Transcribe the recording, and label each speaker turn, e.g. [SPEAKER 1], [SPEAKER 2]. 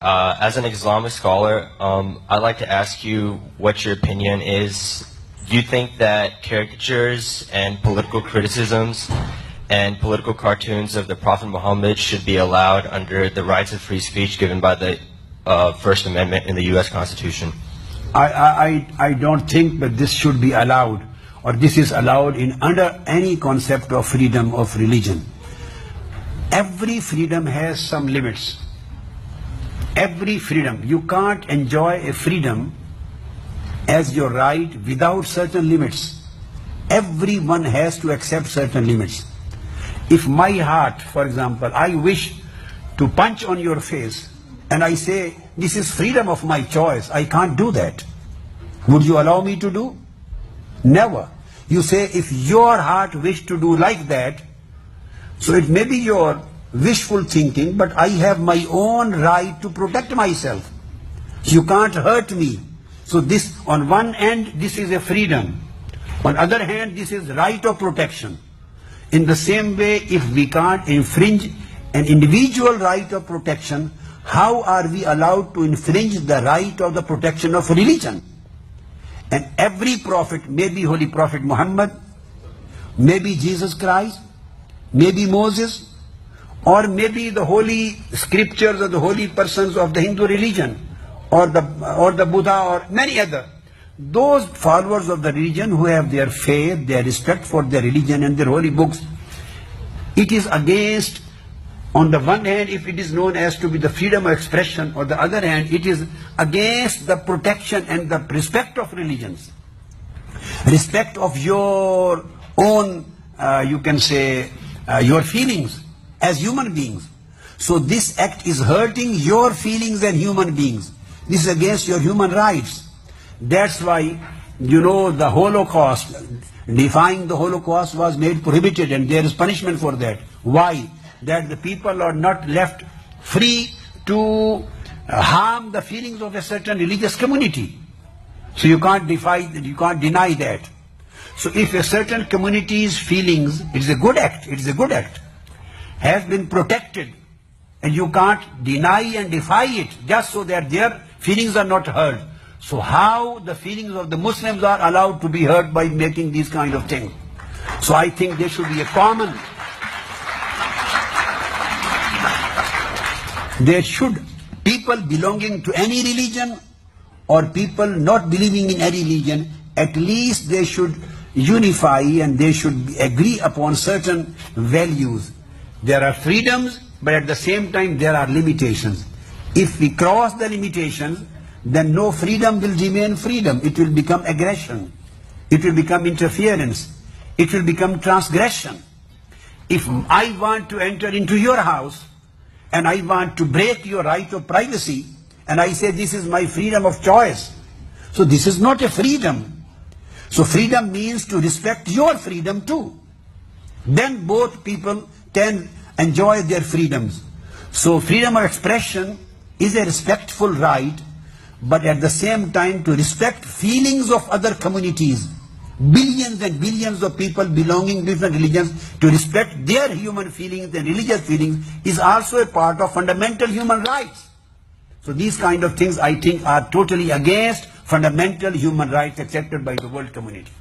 [SPEAKER 1] As an Islamic scholar, I'd like to ask you what your opinion is. Do you think that caricatures and political criticisms and political cartoons of the Prophet Muhammad should be allowed under the rights of free speech given by the First Amendment in the U.S. Constitution?
[SPEAKER 2] I don't think that this should be allowed, or this is allowed in under any concept of freedom of religion. Every freedom has some limits. Every freedom. You can't enjoy a freedom as your right without certain limits. Everyone has to accept certain limits. If my heart, for example, I wish to punch on your face, and I say, this is freedom of my choice, I can't do that. Would you allow me to do? Never. You say, if your heart wish to do like that, so it may be your wishful thinking, but I have my own right to protect myself. You can't hurt me. So this, on one end, this is a freedom. On the other hand, this is right of protection. In the same way, if we can't infringe an individual right of protection, how are we allowed to infringe the right of the protection of religion? And every prophet, maybe Holy Prophet Muhammad, maybe Jesus Christ, maybe Moses, or maybe the holy scriptures or the holy persons of the Hindu religion, or the Buddha, or many other. Those followers of the religion who have their faith, their respect for their religion and their holy books, it is against, on the one hand, if it is known as to be the freedom of expression, on the other hand, it is against the protection and the respect of religions. Respect of your own, you can say, your feelings as human beings. So this act is hurting your feelings as human beings. This is against your human rights. That's why, you know, the Holocaust, defying the Holocaust was made prohibited, and there is punishment for that. Why? That the people are not left free to harm the feelings of a certain religious community. So you can't deny that. So if a certain community's feelings, it is a good act, has been protected, and you can't deny and defy it just so that their feelings are not hurt. So how the feelings of the Muslims are allowed to be hurt by making these kind of things? So I think there should be a common, there should, people belonging to any religion or people not believing in any religion, at least they should unify and they should agree upon certain values. There are freedoms, but at the same time there are limitations. If we cross the limitations, then no freedom will remain freedom. It will become aggression. It will become interference. It will become transgression. If I want to enter into your house and I want to break your right of privacy, and I say this is my freedom of choice, so this is not a freedom. So freedom means to respect your freedom too. Then both people can enjoy their freedoms. So freedom of expression is a respectful right, but at the same time to respect feelings of other communities, billions and billions of people belonging to different religions, to respect their human feelings and religious feelings is also a part of fundamental human rights. So these kind of things, I think, are totally against fundamental human rights accepted by the world community.